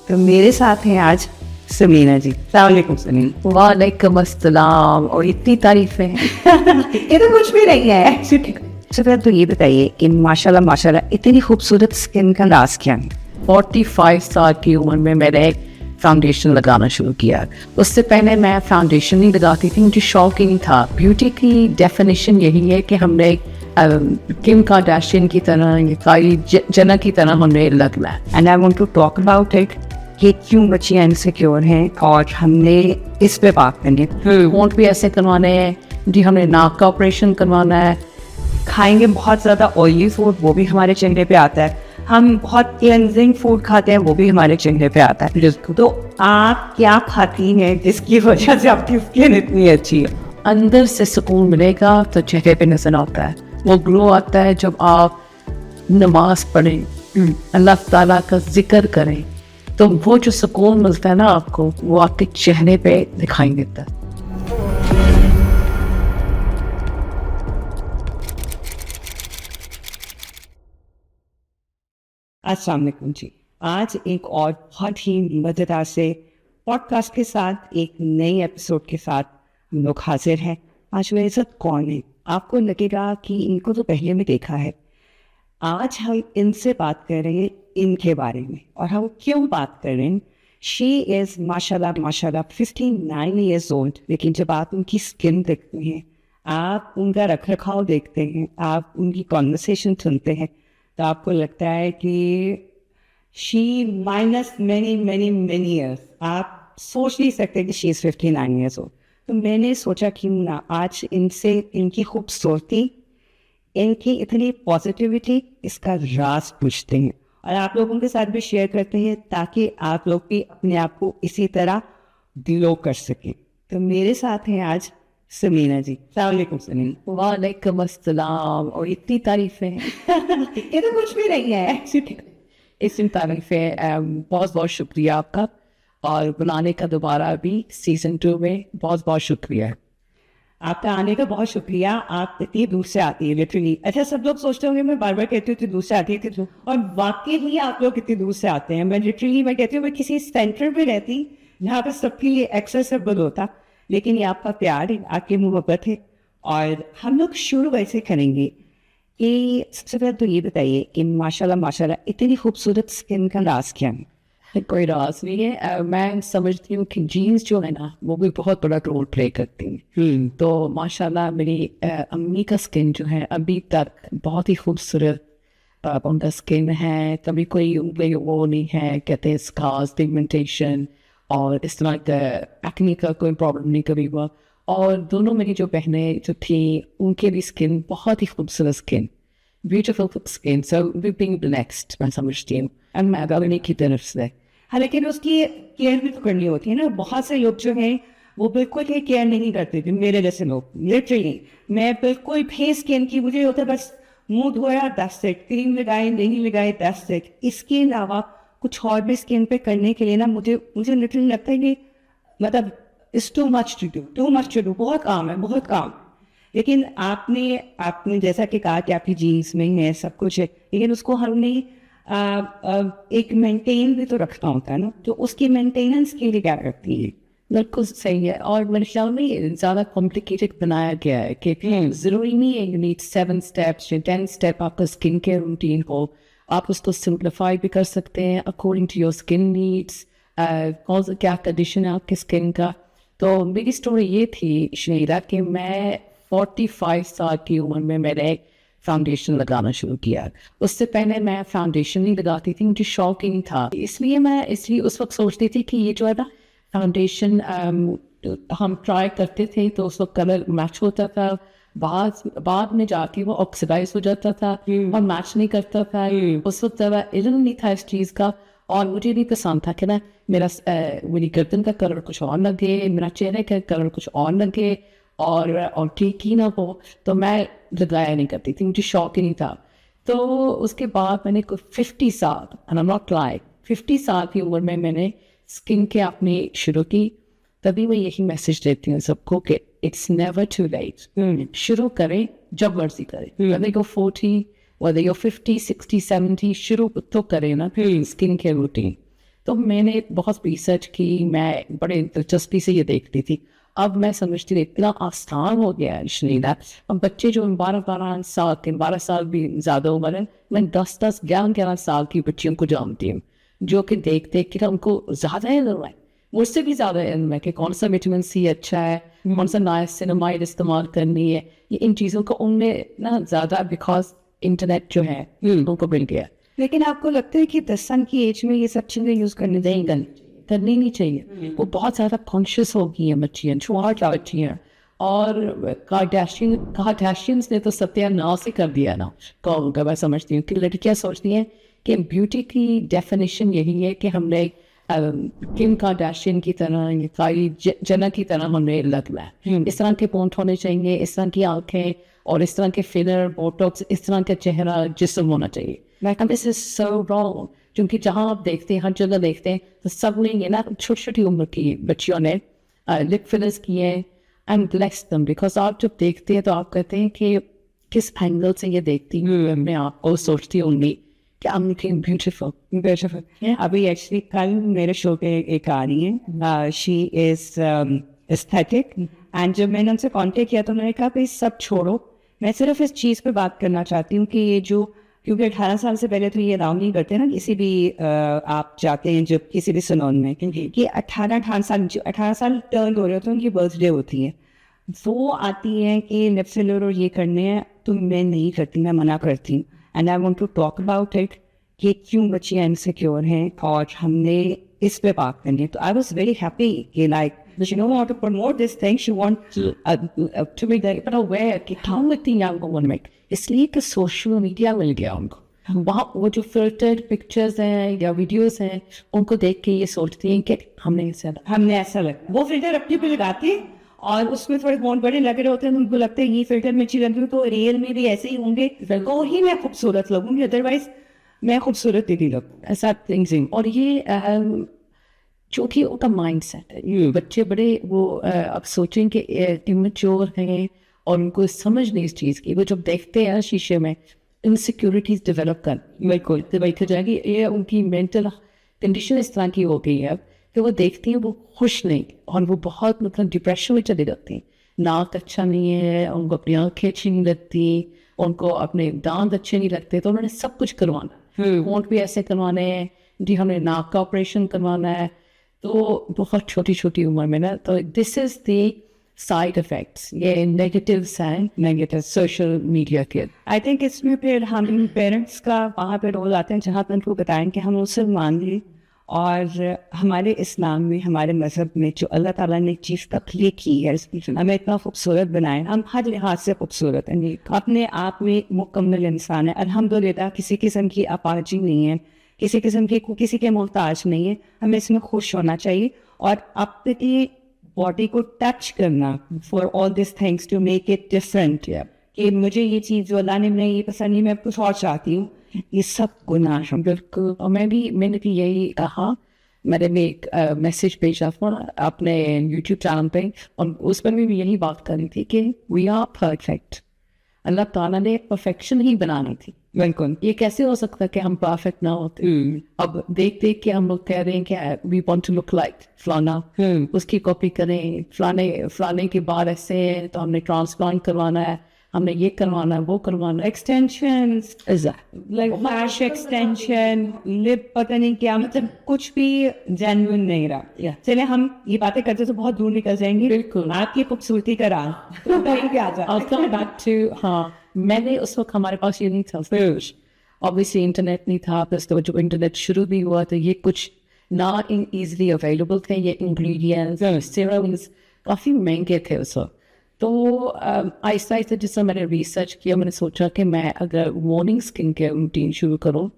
تو میرے ساتھ ہیں آج سمینا جی. السلام علیکم سمینا. وعلیکم السلام. اور اتنی تعریفیں یہ تو کچھ بھی نہیں ہے. سر تو یہ بتائیے کہ ماشاء اللہ اتنی خوبصورت اسکن کا راز کیا ہے؟ 45 سال کی عمر میں میں نے فاؤنڈیشن لگانا شروع کیا. اس سے پہلے میں فاؤنڈیشن نہیں لگاتی تھی, مجھے شوق ہی نہیں تھا. بیوٹی کی ڈیفینیشن یہی ہے کہ ہم نے کم کارڈاشین کی طرح, کائلی جنر کی طرح ہم نے لگنا ہے. And I want to talk about it کہ کیوں بچیاں انسیکیور ہیں اور ہم نے اس پہ بات کرنی ہے. ہونٹ بھی ایسے کروانے ہیں جی, ہم نے ناک کا آپریشن کروانا ہے. کھائیں گے بہت زیادہ آئلی فوڈ, وہ بھی ہمارے چہرے پہ آتا ہے. ہم بہت کلینزنگ فوڈ کھاتے ہیں, وہ بھی ہمارے چہرے پہ آتا ہے. تو آپ کیا کھاتی ہیں جس کی وجہ سے آپ کی اسکن اتنی اچھی ہے؟ اندر سے سکون ملے گا تو چہرے پہ نظر آتا ہے. وہ گلو آتا ہے جب آپ نماز پڑھیں, اللہ تعالیٰ کا ذکر کریں, تو وہ جو سکون ملتا ہے نا آپ کو, وہ آپ کے چہرے پہ دکھائی دیتا ہے. السلام علیکم جی. آج ایک اور بہت ہی مزیدار سے پوڈ کاسٹ کے ساتھ, ایک نئی ایپیسوڈ کے ساتھ ہم لوگ حاضر ہیں. آج میرے ساتھ کون ہے؟ آپ کو لگے گا کہ ان کو تو پہلے میں دیکھا ہے. آج ہم ان سے بات کر رہے ہیں ان کے بارے میں. اور ہم کیوں بات کر رہے ہیں؟ شی از ماشاء اللہ 59 ایئرز اولڈ. لیکن جب آپ ان کی اسکن دیکھتے ہیں, آپ ان کا رکھ رکھاؤ دیکھتے ہیں, آپ ان کی کانورسیشن سنتے ہیں, تو آپ کو لگتا ہے کہ شی مائنس مینی ایئرس. آپ سوچ نہیں سکتے کہ شی از 59 ایئرس اولڈ. تو میں نے سوچا کہ نہ آج ان سے ان کی خوبصورتی, ان کی اتنی پازیٹیوٹی, اس کا راز پوچھتے ہیں اور آپ لوگوں کے ساتھ بھی شیئر کرتے ہیں, تاکہ آپ لوگ بھی اپنے آپ کو اسی طرح گلو کر سکیں. تو میرے ساتھ ہیں آج سمینا جی. السلام علیکم سمینا. وعلیکم السلام. اور اتنی تعریفیں یہ تو کچھ بھی نہیں ہے. اتنی تعریفیں. بہت بہت شکریہ آپ کا, اور بنانے کا دوبارہ بھی سیزن 2 میں بہت بہت شکریہ. آپ کا آنے کا بہت شکریہ. آپ اتنی دور سے آتی ہے لٹرلی. اچھا, سب لوگ سوچتے ہوں گے میں بار بار کہتی ہوں اتنی دور سے آتی ہے, اور واقعی ہی آپ لوگ اتنی دور سے آتے ہیں. میں لٹرلی میں کہتی ہوں میں کسی سینٹر پہ رہتی جہاں پہ سب کے لیے ایکسیسیبل ہوتا, لیکن یہ آپ کا پیار ہے, آپ کی محبت ہے. اور ہم لوگ شروع ویسے کریں گے کہ سب سے پہلے تو یہ بتائیے کہ ماشاء اللہ اتنی خوبصورت اسکن کا راز کیا ہے؟ کوئی راز نہیں ہے. میں سمجھتی ہوں کہ جینس جو ہے نا, وہ بھی بہت بڑا رول پلے کرتی ہیں. تو ماشاءاللہ میری امی کا اسکن جو ہے ابھی تک بہت ہی خوبصورت ان کا اسکن ہے. کبھی کوئی وہ نہیں ہے, کہتے ہیں اسکارز, پگمنٹیشن اور اس طرح کا ایکنی کا کوئی پرابلم نہیں کبھی ہوا. اور دونوں میری جو بہنیں جو تھیں, ان کے بھی اسکن بہت ہی خوبصورت skin, beautiful skin. So we being blessed میں سمجھتی ہوں, اینڈ میں اپنے کی طرف سے. لیکن اس کی کیئر بھی تو کرنی ہوتی ہے نا. بہت سے لوگ جو ہیں وہ بالکل ہی کیئر نہیں کرتے تھے, میرے جیسے لوگ. لٹرلی میں بالکل بھی اسکن کی مجھے ہوتا ہے بس منہ دھویا 10 سیکنڈ, کریم لگائے نہیں لگائے 10 سیکنڈ. اس کے علاوہ کچھ اور بھی اسکن پہ کرنے کے لیے نا مجھے لٹرلی لگتا ہے کہ مطلب it's too much to do. بہت کام ہے. لیکن آپ نے جیسا کہ کہا کہ آپ کی جینس میں ہے, سب کچھ ہے, لیکن اس کو ہم نے ایک مینٹین بھی تو رکھنا ہوتا ہے نا. تو اس کی مینٹیننس کے لیے کیا کرتی ہے؟ بالکل صحیح ہے. اور میرے خیال میں زیادہ کمپلیکیٹڈ بنایا گیا ہے کہ ضروری نہیں ہے you need 7 steps یا 10 step آپ کا اسکن کیئر روٹین ہو. آپ اس کو سمپلیفائی بھی کر سکتے ہیں according to your skin needs, کیا کنڈیشن ہے آپ کے اسکن کا. تو میری اسٹوری یہ تھی شنیرا کہ میں 45 سال کی عمر میں نے فاؤنڈیشن لگانا شروع کیا. اس سے پہلے میں فاؤنڈیشن نہیں لگاتی تھی, مجھے شوق ہی نہیں تھا. اس لیے اس وقت سوچتی تھی کہ یہ جو ہے نا فاؤنڈیشن ہم ٹرائی کرتے تھے تو اس وقت کلر میچ ہوتا تھا, بعد میں جا کے وہ آکسیڈائز ہو جاتا تھا اور میچ نہیں کرتا تھا. اس وقت علم نہیں تھا اس چیز کا, اور مجھے نہیں پسند تھا کہ نا میری گردن کا کلر کچھ اور لگے, میرا چہرے کا کلر کچھ اور لگے, اور ٹھیک ہی نہ ہو. تو میں لگایا نہیں کرتی تھی, مجھے شوق ہی نہیں تھا. تو اس کے بعد میں نے 50 سال, and I'm not lying, 50 سال کی عمر میں نے اسکن کے اپنی شروع کی. تبھی میں یہی میسج دیتی ہوں سب کو کہ اٹس نیور ٹو لیٹ. شروع کریں جب مرضی کریں, whether you're 40, whether you're 50, 60, 70, شروع تو کریں نا اسکن کے روٹین. تو میں نے بہت ریسرچ کی, میں بڑے دلچسپی سے یہ دیکھتی تھی. اب میں سمجھتی ہوں اتنا آسان ہو گیا ہے شنیدہ. اب بچے جو 12 سال کے, 12 سال بھی زیادہ عمر ہے, میں 10-11 سال کی بچیوں کو جانتی ہوں جو کہ دیکھ کے ان کو زیادہ علم ہے, مجھ سے بھی زیادہ علم ہے کہ کون سا وٹامن سی اچھا ہے, کون سا نائسینامائڈ استعمال کرنی ہے. یہ ان چیزوں کو ان میں نا زیادہ بیکاز انٹرنیٹ جو ہے ان کو مل گیا. لیکن آپ کو لگتا ہے کہ 10 سال کی ایج میں یہ سب چیزیں یوز کرنی کرنی نہیں چاہیے. وہ بہت زیادہ کانشیس ہو گئی ہیں بچیاں, چھوٹی بچیاں. اور کارڈیشینز نے تو ستیہ ناش ہی کر دیا نا قوم کا. میں سمجھتی ہوں کہ لڑکیاں سوچتی ہیں کہ بیوٹی کی ڈیفینیشن یہی ہے کہ ہم نے کم کارڈیشین کی طرح, کائلی جنر کی طرح ہمیں لگنا ہے. اس طرح کے پونٹ ہونے چاہیے, اس طرح کی آنکھیں, اور اس طرح کے فلر, بوٹوکس, اس طرح کا چہرہ, جسم ہونا چاہیے. دس از سو رانگ. کیونکہ جہاں آپ دیکھتے ہیں, ہر جگہ دیکھتے ہیں, تو سب نے یہ نا چھوٹی چھوٹی عمر کی بچیوں نے لپ فلرز کیے ہیں. اینڈ بلیس دم, بیکاز آپ جب دیکھتے ہیں تو آپ کہتے ہیں کہ کس اینگل سے یہ دیکھتی ہوں میں آپ کو, سوچتی ہوں گی کہ I'm looking beautiful. ابھی ایکچولی کل میرے شو پہ ایک آ رہی ہے, شی از ایستھیٹک, اینڈ جب میں نے ان سے کانٹیکٹ کیا تو میں نے کہا کہ سب چھوڑو, میں صرف اس چیز پہ بات کرنا چاہتی ہوں کہ یہ جو, کیونکہ 18 سال سے پہلے تو یہ الاؤ نہیں کرتے نا کسی بھی آپ جاتے ہیں جب کسی بھی سلون میں, کہ 18 سال ٹرن ہو رہے ہوتے ہیں, ان کی برتھ ڈے ہوتی ہے, وہ آتی ہیں کہ لپ فلر اور یہ کرنے ہیں, تو میں نہیں کرتی, میں منع کرتی ہوں. And I want to talk about it کہ کیوں بچیاں انسیکیور ہیں, اور ہم نے اس پہ بات کرنی ہے. تو آئی واز ویری ہیپی کہ like she don't want to promote this thing, she wants to be there, but aware کہ ہم اتنی young women میں, اس لیے کہ سوشل میڈیا مل گیا ان کو. وہاں وہ جو فلٹرڈ پکچرز ہیں یا ویڈیوز ہیں, ان کو دیکھ کے یہ سوچتی ہیں کہ ہم نے ایسا لگا. وہ فلٹر اپنی پہ لگاتی ہیں اور اس میں تھوڑے بہت بڑے لگے ہوتے ہیں, ان کو لگتا ہے یہ فلٹر میں اچھی لگ رہی ہوں تو ریئل میں بھی ایسے ہی ہوں گے, تو ہی میں خوبصورت لگوں گی, ادروائز میں خوبصورت نہیں لگوں. ایسا تھنکنگ. اور یہ چونکہ ان کا مائنڈ سیٹ ہے, بچے بڑے وہ اب سوچیں کہ امیچور ہیں اور ان کو سمجھ نہیں اس چیز کی. وہ جب دیکھتے ہیں شیشے میں انسیکیورٹیز ڈیولپ کر, بالکل دیکھا جائے گی یہ ان کی مینٹل کنڈیشن اس طرح کی ہو گئی ہے کہ وہ دیکھتی ہیں وہ خوش نہیں, اور وہ بہت مطلب ڈپریشن میں چلے جاتی ہیں. ناک اچھا نہیں ہے, ان کو اپنی آنکھیں اچھی نہیں لگتی, ان کو اپنے دانت اچھے نہیں لگتے, تو انہوں نے سب کچھ کروانا, ہونٹ بھی ایسے کروانے ہیں جی, ہمیں ناک کا آپریشن کروانا ہے. تو بہت چھوٹی چھوٹی عمر میں نا, تو دس از دی سائڈ افیکٹس, یہ نیگیٹیوس ہیں, نیگیٹیو سوشل میڈیا کے. آئی تھنک اس میں پھر ہم پیرنٹس کا وہاں پہ رول آتے ہیں, جہاں پہ ان کو بتائیں کہ ہم اسے مان لیں, اور ہمارے اسلام میں, ہمارے مذہب میں جو اللہ تعالیٰ نے چیز تخلیق کی ہے, ہمیں اتنا خوبصورت بنائے, ہم ہر لحاظ سے خوبصورت ہیں, اپنے آپ میں مکمل انسان ہے الحمدللہ. کسی قسم کی اپاہجی نہیں ہے, کسی قسم کی کسی کے محتاج نہیں ہے. ہمیں اس میں خوش ہونا چاہیے, اور اپنی باڈی کو ٹچ کرنا for all these things to make it different, کہ مجھے یہ چیز جو اللہ نے میں یہ پسند نہیں, میں کچھ اور چاہتی ہوں, یہ سب گناہ ہے. بالکل. اور میں نے بھی یہی کہا, میں نے بھی ایک میسیج بھیجا تھا اپنے یوٹیوب چینل پہ, اور اس پر بھی یہی بات کر رہی تھی کہ وی آر پرفیکٹ. اللہ تعالیٰ نے پرفیکشن ہی بنانی تھی. بالکل. یہ کیسے ہو سکتا ہے کہ ہم پرفیکٹ نہ ہوتے؟ اب دیکھ کے ہم لوگ کہہ رہے ہیں کہ we want to look like فلانا, اس کی کاپی کریں, فلانے کے بعد ایسے ہیں تو ہم نے ٹرانسپلانٹ کروانا ہے, ہم نے یہ کروانا ہے, وہ کروانا ہے, extensions like flash extension, lip پتہ نہیں کیا, مطلب کچھ بھی جینوئن نہیں رہا. چلے ہم یہ باتیں کرتے تو بہت دور نکل جائیں گے. بالکل. آپ کی خوبصورتی کا راز ہاں, میں نے اس وقت ہمارے پاس یہ نہیں تھا, obviously انٹرنیٹ نہیں تھا, پلس تو جب انٹرنیٹ شروع بھی ہوا تو یہ کچھ نہ ایزیلی اویلیبل تھے, یہ انگریڈینٹس سیرمز کافی مہنگے تھے اس وقت. تو آہستہ آہستہ جس طرح میں نے ریسرچ کیا, میں نے سوچا کہ میں اگر مارننگ اسکن کیئر روٹین شروع کروں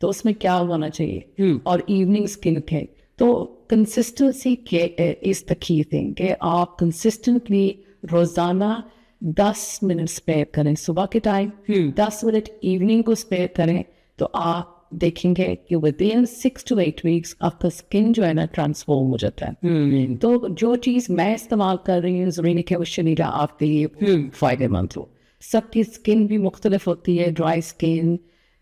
تو اس میں کیا ہونا چاہیے, اور ایوننگ اسکن کیئر. تو کنسسٹنسی از دا کی تھنگ, کہ آپ کنسسٹنٹلی روزانہ 10 منٹ اسپیئر کریں صبح کے ٹائم, 10 منٹ ایوننگ کو اسپیئر کریں, تو آپ دیکھیں گے کہ ودین 6 to 8 weeks آپ کا اسکن جو ہے نا ٹرانسفارم ہو جاتا ہے. تو جو چیز میں استعمال کر رہی ہوں ضروری نہیں کہ وہ شنیرا آپ کے لیے فائدے مند ہو. سب کی اسکن بھی مختلف ہوتی ہے, dry skin,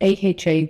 AHA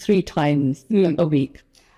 3 times a week.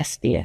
SPF.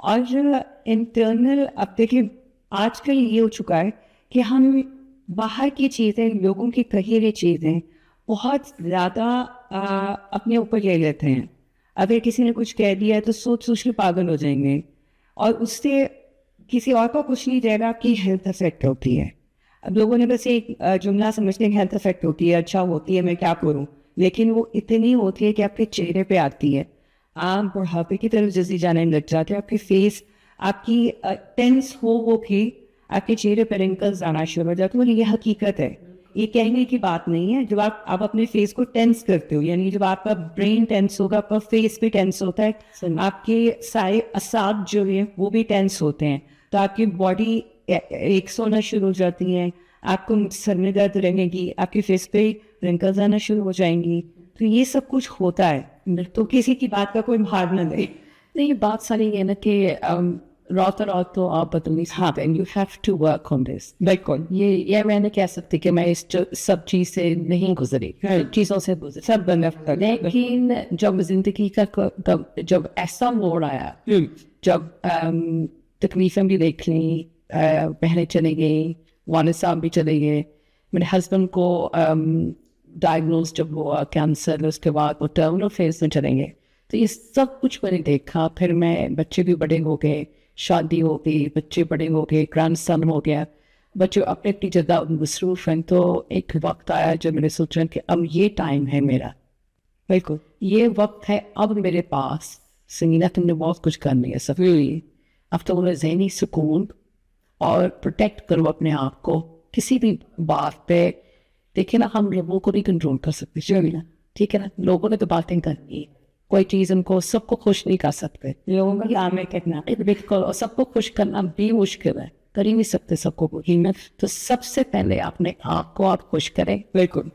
اور انٹرنل اب دیکھیں آج کل یہ ہو چکا ہے کہ ہم باہر کی چیزیں لوگوں کی کہی ہوئی چیزیں بہت زیادہ اپنے اوپر لے لیتے ہیں. اگر کسی نے کچھ کہہ دیا تو سوچ کے پاگل ہو جائیں گے اور اس سے کسی اور کو کچھ نہیں جائے گا کہ ہیلتھ افیکٹ ہوتی ہے. اب لوگوں نے بس ایک جملہ سمجھتے ہیں کہ ہیلتھ افیکٹ ہوتی ہے, اچھا ہوتی ہے, میں کیا کروں, لیکن وہ اتنی ہوتی ہے کہ آپ کے چہرے پہ آتی ہے. آپ بڑھاپے کی طرف جلدی جانے لگ جاتے ہیں, آپ کی فیس آپ کی ٹینس ہو بھی آپ کے چہرے پہ رنکلز آنا شروع ہو جاتے ہیں. اور یہ حقیقت ہے, یہ کہنے کی بات نہیں ہے. جب آپ اپنے فیس کو ٹینس کرتے ہو, یعنی جب آپ کا برین ٹینس ہوگا آپ کا فیس بھی ٹینس ہوتا ہے, آپ کے سارے اعصاب جو ہیں وہ بھی ٹینس ہوتے ہیں, تو آپ کی باڈی ایک سونا شروع ہو جاتی ہے, آپ کو سر میں درد رہنے گی, آپ کے فیس پہ رنکلز آنا شروع ہو جائیں گی. تو یہ سب کچھ ہوتا ہے, تو کسی کی بات کا کوئی بھاگ نہ دے. نہیں, بات ساری یہ نا کہ رات تو آپ بدل نہیں سکتے. You have to work on this. بالکل, یہ میں نہیں کہہ سکتی کہ میں اس سب چیز سے نہیں گزری, چیزوں سے گزری سب بندہ, لیکن جب زندگی کا جب ایسا موڑ آیا, جب تکلیفیں بھی دیکھ لیں, بہنیں چلے گئیں, والد صاحب بھی چلے گئے, میرے ہسبینڈ کو ڈائگنوز جب ہوا کینسر, اس کے بعد وہ ٹرمینل فیز میں چلیں گے, تو یہ سب کچھ میں نے دیکھا. پھر میں بچے بھی بڑے ہو گئے, شادی ہو گئی, بچے بڑے ہو گئے, گرینڈ سن ہو گیا, بچے اپنی اپنی جگہ مصروف ہیں. تو ایک وقت آیا جب میں نے سوچا کہ اب یہ ٹائم ہے میرا, بالکل یہ وقت ہے اب میرے پاس. سنگینا تم نے بہت کچھ کرنی ہے سفری, اب تو انہیں ذہنی سکون اور پروٹیکٹ کرو اپنے آپ کو کسی بھی بات پہ. دیکھیں نا, ہم لوگوں کو نہیں کنٹرول کر سکتے, ٹھیک ہے نا, لوگوں نے تو باتیں کرنی, کوئی چیز ان کو سب کو خوش نہیں کر سکتے. لوگوں کا کام ہے کہنا, بالکل, اور سب کو خوش کرنا بھی مشکل ہے, کر ہی نہیں سکتے سب کو خوش. تو سب سے پہلے اپنے آپ کو آپ خوش کریں, بالکل,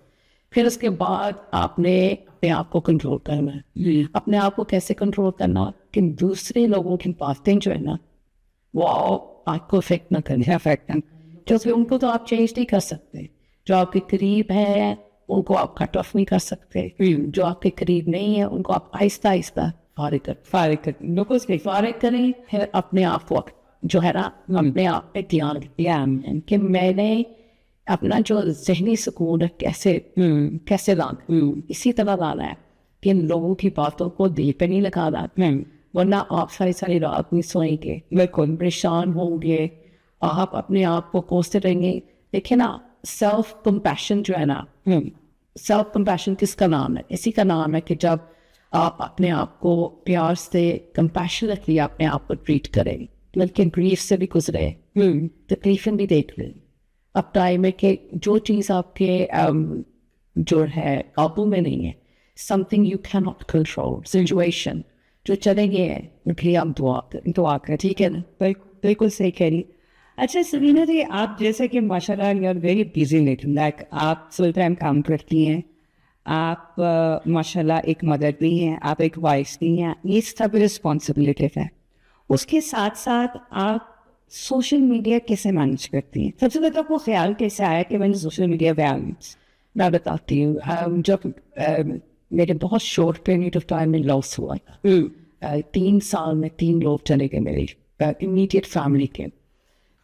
پھر اس کے بعد آپ نے اپنے آپ کو کنٹرول کرنا ہے. اپنے آپ کو کیسے کنٹرول کرنا کہ دوسرے لوگوں کی باتیں جو ہے نا وہ آپ کو افیکٹ نہ کریں, کیونکہ ان کو تو آپ چینج نہیں کر سکتے. جو آپ کے قریب ہیں ان کو آپ کٹ آف نہیں کر سکتے, جو آپ کے قریب نہیں ہے ان کو آپ آہستہ آہستہ فارغ کریں. پھر اپنے آپ کو جو ہے نا اپنے آپ پہ دھیان دیا کہ میں نے اپنا جو ذہنی سکون ہے کیسے لانا, اسی طرح لانا ہے کہ ان لوگوں کی باتوں کو دل پہ نہیں لگانا, ورنہ آپ ساری رات نہیں سوئیں گے, بالکل پریشان ہوں گے, آپ اپنے آپ کو کوستے رہیں گے. دیکھیں نا, سیلف کمپیشن جو ہے نا, سیلف کمپیشن کس کا نام ہے؟ اسی کا نام ہے کہ جب آپ اپنے آپ کو پیار سے کمپیشنیٹلی اپنے آپ کو ٹریٹ کریں, بلکہ گریف سے بھی گزرے, تکلیفیں بھی دیکھ لیں. اب ٹائم ہے کہ جو چیز آپ کے جو ہے قابو میں نہیں ہے, some thing you can not control, situation جو چلے گئے ہیں ان کے لیے آپ دعا کریں, ٹھیک ہے نا. بالکل صحیح کہہ رہی. اچھا سبینہ جی, آپ جیسے کہ ماشاء اللہ you are very busy lady, like آپ فل ٹائم کام کرتی ہیں, آپ ماشاء اللہ ایک مدر بھی ہیں, آپ ایک وائف بھی ہیں, یہ سب رسپانسبلٹیز ہے. اس کے ساتھ ساتھ آپ سوشل میڈیا کیسے مینج کرتی ہیں؟ سب سے پہلے آپ کو خیال کیسے آیا کہ میں نے سوشل میڈیا پہ میں بتاتی ہوں. جب میرے بہت شارٹ پیریڈ آف ٹائم میں لاس ہوا, 3 سال میں 3 لوگ چلے گئے میری امیڈیٹ فیملی کے,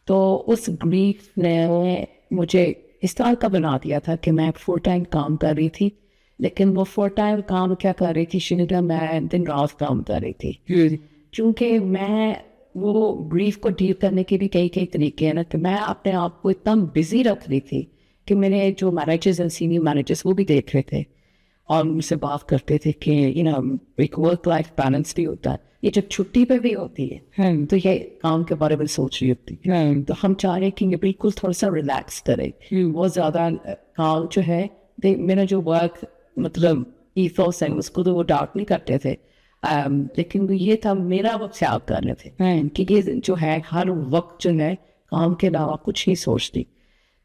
تو اس گریف نے مجھے اس طرح کا بنا دیا تھا کہ میں فل ٹائم کام کر رہی تھی, لیکن وہ فل ٹائم کام کیا کر رہی تھی شنیتا, میں دن رات کام کر رہی تھی. چونکہ میں وہ گریف کو ڈیل کرنے کے بھی کئی طریقے ہیں نا, کہ میں اپنے آپ کو اتنا بزی رکھ رہی تھی کہ میرے جو مینیجرز ہیں, سینئر مینیجرز, وہ بھی دیکھ رہے تھے اور مجھ سے بات کرتے تھے کہ ایک ورک لائف بیلنس بھی ہوتا ہے, یہ جب چھٹی پہ بھی ہوتی ہے تو یہ کام کے بارے میں سوچ رہی ہوتی ہے. تو ہم چاہ رہے ہیں کہ یہ بالکل تھوڑا سا ریلیکس کرے. بہت زیادہ کام جو ہے, میرا جو ورک مطلب ایتھوس ہے اس کو تو وہ ڈاؤٹ نہیں کرتے تھے, لیکن یہ تھا میرا وقت خیال کر رہے تھے کہ یہ جو ہے ہر وقت جو ہے کام کے علاوہ کچھ نہیں سوچتی.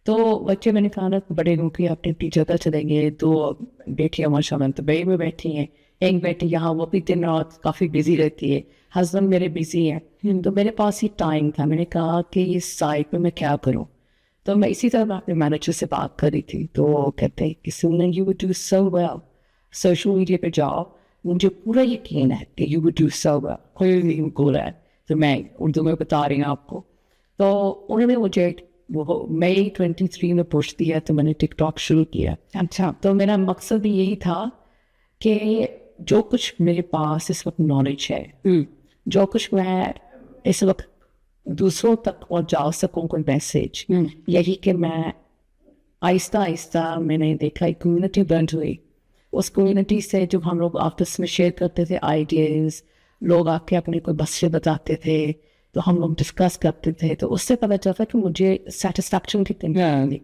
تو بچے میں نے کہا نا بڑے لوگ کی اپنی اپنی جگہ چلیں گے, 2 بیٹیاں ماشاء اللہ دبئی میں بیٹھی ہیں, ایک بیٹی یہاں, وہ بھی دن رات کافی بزی رہتی ہے, ہسبینڈ میرے بزی ہیں, تو میرے پاس ہی ٹائم تھا. میں نے کہا کہ اس سائٹ پہ میں کیا کروں, تو میں اسی طرح اپنے مینیجر سے بات کری تھی, تو وہ کہتے ہیں کہ سونا you would do so well, social media پہ جاؤ, مجھے پورا یقین ہے کہ you would do so well, کوئی نہیں بول رہا ہے. تو میں اردو میں بتا رہی ہوں آپ کو. تو انہوں نے مجھے وہ مئی 23 میں پوچھ دیا تو میں نے ٹک ٹاک شروع کیا. اچھا. تو میرا مقصد بھی یہی تھا کہ جو کچھ میرے پاس اس وقت نالج ہے, جو کچھ میں اس وقت دوسروں تک پہنچا سکوں کوئی میسیج, یہی کہ میں آہستہ آہستہ میں نے دیکھا ایک کمیونٹی بن ہوئی. اس کمیونٹی سے جب ہم لوگ آپس میں شیئر کرتے تھے آئیڈیاز, لوگ آ کے اپنے کوئی بسے بتاتے تھے تو ہم لوگ ڈسکس کرتے تھے, تو اس سے پتہ چلتا کہ مجھے سیٹسفیکشن کتنی ملتی.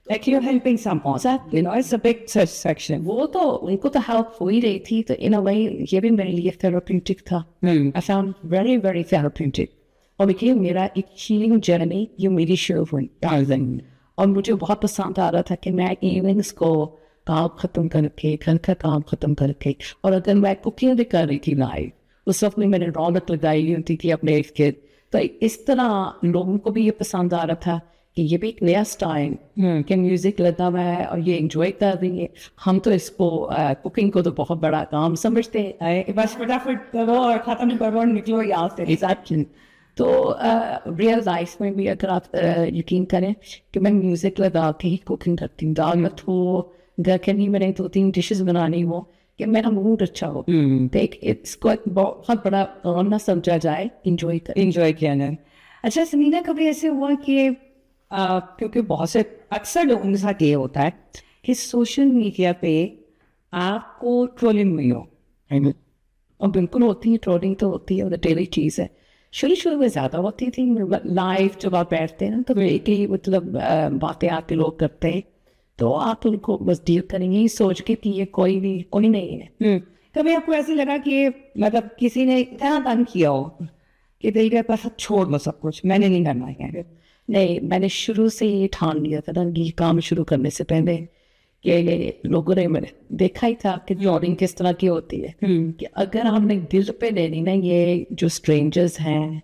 Like you're helping someone. Exactly. You know, it's a big satisfaction. وہ تو ان کو تو ہیلپ ہو ہی رہی تھی, تو ان اے وے یہ بھی میرے لیے تھراپیوٹک تھا. I found very very therapeutic. اور دیکھیے میرا ایک ہیلنگ جرنی یہ میری شروع ہوئی, اور مجھے بہت پسند آ رہا تھا کہ میں ایوننگس کو کام ختم کر کے, گھر کا کام ختم کر کے, اور اگر میں کوکنگ بھی کر رہی تھی لائیو, اس وقت میں نے رونق لگائی ہوتی تھی اپنے ارد گرد. تو اس طرح لوگوں کو بھی یہ پسند آ رہا تھا کہ یہ بھی ایک نیا اسٹائل کہ میوزک لگا ہوا ہے اور یہ انجوائے کر رہی ہے. ہم تو اس کو کوکنگ کو تو بہت بڑا کام سمجھتے ہیں, بس فٹافٹ کرو اور ختم کرو اور نکلو یہاں سے. تو ریئل لائف میں بھی اگر آپ یقین کریں کہ میں میوزک لگا کے ہی کوکنگ کرتی ہوں, دعوت ہو, گھر کے لیے میں نے 2-3 ڈشز بنانی ہو کہ میرا موڈ اچھا ہو, اس کو ایک بہت بڑا کام نہ سمجھا جائے, انجوائے کیا جائے. اچھا سمینا, کبھی ایسے ہوا کہ کیونکہ بہت سے اکثر لوگوں کے ساتھ یہ ہوتا ہے کہ سوشل میڈیا پہ آپ کو ٹرولنگ ہوئی ہو, اور بالکل ہوتی ہے, ٹرولنگ تو ہوتی ہے, اور ڈیلی چیز ہے. شروع میں زیادہ ہوتی تھی, لائیو جب آپ بیٹھتے ہیں تو ایک ہی مطلب باتیں آپ کے لوگ کرتے ہیں, تو آپ ان کو بس ڈیل کریں گے سوچ کے کہ یہ کوئی نہیں ہے. کبھی آپ کو ایسے لگا کہ مطلب کسی نے اتنا تنگ کیا ہو کہ دل کے پاس چھوڑ دو سب کچھ, میں نے نہیں کرنا ہے؟ نہیں, میں نے شروع سے یہ ٹھان لیا تھا نا یہ کام شروع کرنے سے پہلے کہ لوگوں نے میں نے دیکھا ہی تھا کہ جارننگ کس طرح کی ہوتی ہے, کہ اگر ہم نے دل پہ لینی نا یہ جو اسٹرینجرز ہیں,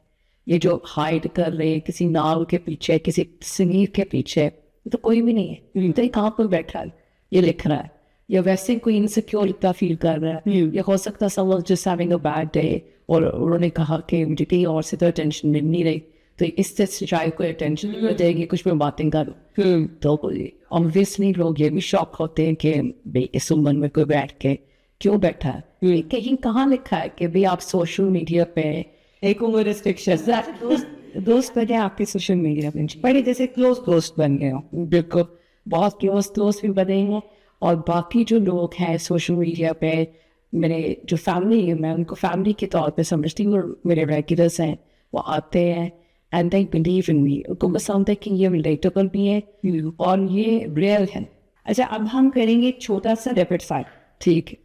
یہ جو ہائڈ کر رہے کسی ناول کے پیچھے, کسی سنگیر کے پیچھے, تو کوئی بھی نہیں ہے. تو کہاں پر بیٹھا ہے, یہ لکھ رہا ہے, یا ویسے کوئی انسیکیورٹی فیل کر رہا ہے, یا ہو سکتا ہے someone just having a bad day, اور انہوں نے کہا کہ مجھے کہیں اور سے تو اٹینشن مل نہیں رہی, تو اس سے شاید کوئی اٹینشن نہیں مل جائے گی, کچھ میں باتیں کروں. تو obviously لوگ یہ بھی شوق ہوتے ہیں کہ بھائی اس عمر میں کوئی بیٹھ کے کیوں بیٹھا ہے. کہیں کہاں لکھا ہے کہ بھائی آپ سوشل میڈیا پہ ایک عمر ریسٹرکشن دوست بنے آپ کے سوشل میڈیا پہ پہلے جیسے کلوز دوست بن گئے ہوں, بالکل بہت کلوز دوست بھی بنے ہیں, اور باقی جو لوگ ہیں سوشل میڈیا پہ میرے جو فیملی ہے, میں ان کو فیملی کے طور پہ سمجھتی ہوں, اور میرے ریگولرس ہیں وہ آتے ہیں اینڈ دے بلیو ان می, ان کو پسند ہے کہ یہ ریلیٹیبل بھی ہے اور یہ ریئل ہے. اچھا, اب ہم کریں گے ایک چھوٹا سا ریپڈ فائر. ٹھیک ہے.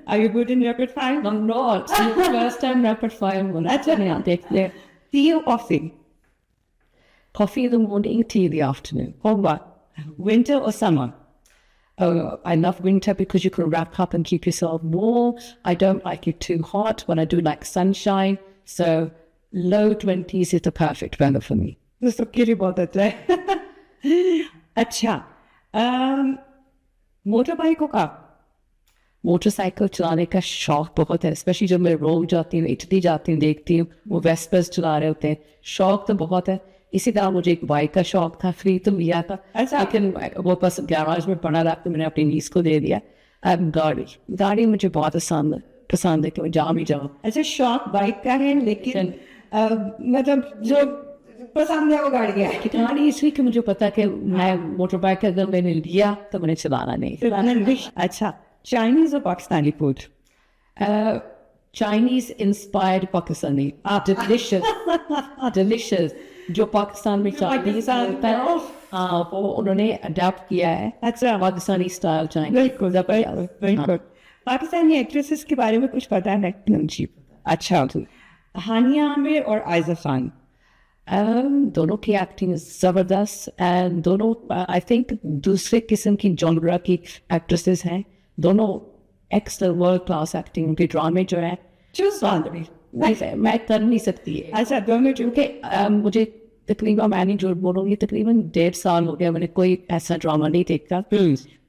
Are you good in rapid fire? I'm not. First time rapid fire. Tea or coffee? Coffee in the morning, tea in the afternoon. Or what? Winter or summer? I love winter because you can wrap up and keep yourself warm. I don't like it too hot when I do like sunshine. So low 20s is the perfect weather for me. That's okay about that, right? اچھا, motor bike ہو کا motor cycle چلانے کا شوق بہت ہے, especially جب میں روم جاتی ہوں, اٹلی جاتی ہوں, دیکھتی ہوں وہ ویسپرز چلا رہے ہوتے ہیں. شوق تو بہت ہے. اسی طرح مجھے ایک بائک کا شوق تھا, خرید تو لیا تھا, لیکن وہ بس گیراج میں پڑا رہا تو میں نے اپنی نیس کو دے دیا. گاڑی مجھے بہت پسند ہے کہ میں جہاں بھی جاؤں. اچھا, شوق بائک کا ہے, لیکن مطلب جو پسند ہے وہ گاڑی ہے. گاڑی اس لیے کہ مجھے پتا کہ میں موٹر بائک اگر میں نے لیا تو میں نے چلانا نہیں. اچھا, چائنیز اور Pakistani food? Chinese inspired Pakistani, delicious. جو پاکستان میں چائنیز ہوتا ہے وہ انہوں نے اڈاپٹ کیا ہے. اچھا, پاکستانی اسٹائل چائنیز. بالکل. پاکستانی ایکٹریسز کے بارے میں کچھ پتا ہے؟ جی. اچھا, ہانیہ عامر اور عائزہ خان دونوں کی ایکٹنگ زبردست, اینڈ دونوں آئی تھنک دوسرے قسم کی جانرا کی ایکٹریسز ہیں. دونوں ایکسلنٹ ورلڈ کلاس ایکٹنگ. ان کے ڈرامے جو ہیں میں کر نہیں سکتی. اچھا, دونوں کیونکہ مجھے تقریباً, میں نہیں جھوٹ بولوں گی, تقریباً 1.5 سال ہو گیا میں نے کوئی ایسا ڈرامہ نہیں دیکھا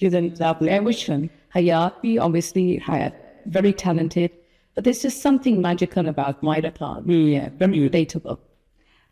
She's an example. Everyone, Hayati, obviously, very talented, but there's just something magical about Maira Khan. Yeah, very relatable.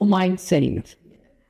Humayun Saeed.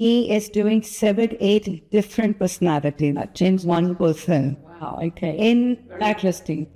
he is doing 7-8 different personalities in one person. Wow, okay. In Interesting.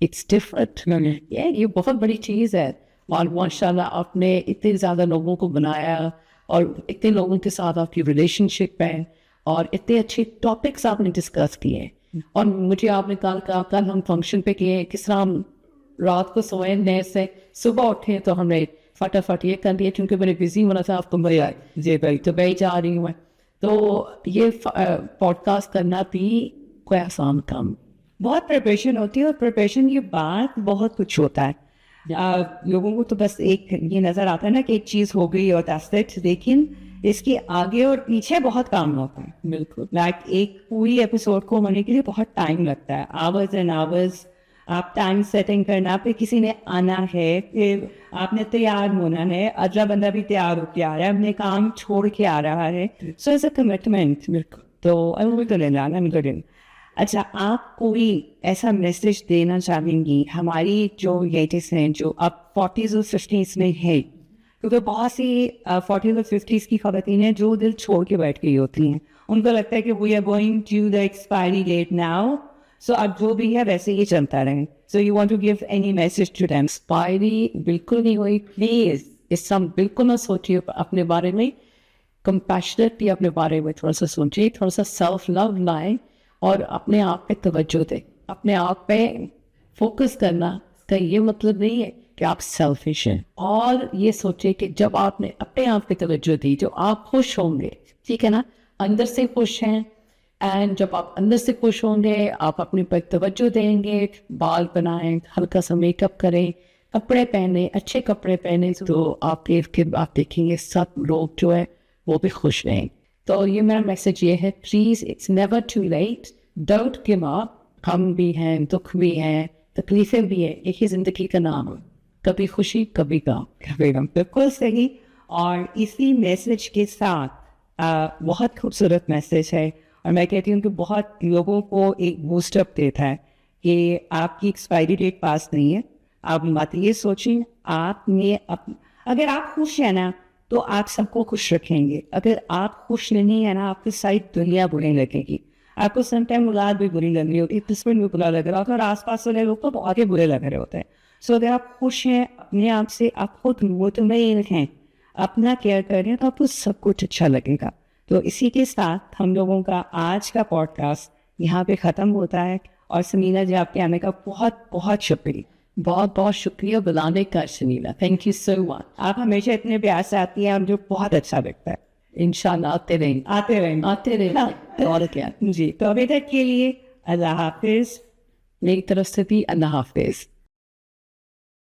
it's different. Yeah, یہ بہت بڑی چیز ہے. اور ماشاءاللہ آپ نے اتنے زیادہ لوگوں کو بنایا اور اتنے لوگوں کے ساتھ آپ کی ریلیشن شپ ہے اور اتنے اچھے ٹاپکس آپ نے ڈسکس کیے. اور مجھے آپ نے کل ہم فنکشن پہ کیے کس طرح ہم رات کو سوئے نئے سے صبح اٹھے تو ہم نے فٹافٹ یہ کر دیا کیونکہ میرے بزی ہونا تھا. آپ کو بھائی جی بھائی تو میں جا رہی ہوں. تو یہ پوڈ کاسٹ کرنا بھی کوئی آسان کام, بہت پریپریشن ہوتی ہے, اور پریپریشن کے بعد بہت کچھ ہوتا ہے. لوگوں کو تو بس ایک یہ نظر آتا ہے نا کہ ایک چیز ہو گئی اور that's it, لیکن اس کے آگے اور پیچھے بہت کام ہوتا ہے. بالکل لائک ایک پوری ایپیسوڈ کو ہونے کے لیے بہت ٹائم لگتا ہے, آورز اینڈ آورز. آپ ٹائم سیٹنگ کرنا, پھر کسی نے آنا ہے, پھر آپ نے تیار ہونا ہے, اگلا بندہ بھی تیار ہو کے آ رہا ہے, اپنے کام چھوڑ کے آ رہا ہے. So it's a commitment. تو اچھا, آپ کوئی ایسا میسج دینا چاہیں گی ہماری جو لیڈیز ہیں جو اب 40s اور 50s میں ہے, کیونکہ بہت سی 40s اور 50s کی خواتین ہیں جو دل چھوڑ کے بیٹھ گئی ہوتی ہیں, ان کو لگتا ہے کہ we are going to the expiry date now, so اب جو بھی ہے ویسے ہی چلتا رہے. So you want to give any message to them? Expiry بالکل نہیں ہوئی. پلیز اس سب بالکل نہ سوچیے اپنے بارے میں, کمپیشنیٹلی اپنے بارے میں تھوڑا سا سوچیے, تھوڑا سا سیلف لو لائیں اور اپنے آپ پہ توجہ دیں. اپنے آپ پہ فوکس کرنا کا یہ مطلب نہیں ہے کہ آپ سیلفش ہیں, اور یہ سوچے کہ جب آپ نے اپنے آپ پہ توجہ دی جو آپ خوش ہوں گے, ٹھیک ہے نا, اندر سے خوش ہیں, اینڈ جب آپ اندر سے خوش ہوں گے آپ اپنے پر توجہ دیں گے, بال بنائیں, ہلکا سا میک اپ کریں, کپڑے پہنے, اچھے کپڑے پہنے, تو آپ دیکھیں گے سب لوگ جو ہے وہ بھی خوش رہیں. تو یہ میرا میسج یہ ہے, please it's never too late, don't give up. غم بھی ہیں, دکھ بھی ہیں, تکلیفیں بھی ہیں, ایک ہی زندگی کا نام ہے, کبھی خوشی کبھی غم. بالکل صحیح. اور اسی میسج کے ساتھ بہت خوبصورت میسج ہے, اور میں کہتی ہوں کہ بہت لوگوں کو ایک بوسٹ اپ دیتا ہے کہ آپ کی ایکسپائری ڈیٹ پاس نہیں ہے. آپ مت یہ سوچیں, آپ نے اگر آپ خوش ہیں نا تو آپ سب کو خوش رکھیں گے. اگر آپ خوش نہیں ہیں نا, آپ کی ساری دنیا بری لگے گی. آپ کو سم ٹائم اولاد بھی بری لگ رہی ہوتی ہے, قسمت بھی برا لگ رہا ہوتا ہے, اور آس پاس والے لوگ تو بہت ہی برے لگ رہے ہوتے ہیں. سو اگر آپ خوش ہیں اپنے آپ سے, آپ خود مطمئن ہیں, اپنا کیئر کر رہے ہیں, تو آپ کو سب کچھ اچھا لگے گا. تو اسی کے ساتھ ہم لوگوں کا آج کا پوڈ کاسٹ یہاں پہ ختم ہوتا ہے. اور سمینا جی, آپ کے آنے کا بہت بہت شکریہ. بہت بہت شکریہ بلانے کا شمیلا, تھینک یو سو مچ. آپ ہمیشہ اتنے پیار سے آتی ہیں, مجھے بہت اچھا لگتا ہے. انشاءاللہ آتے رہیں. اور کیا جی, تو ابھی تک کے لیے اللہ حافظ. میری طرف سے بھی اللہ حافظ.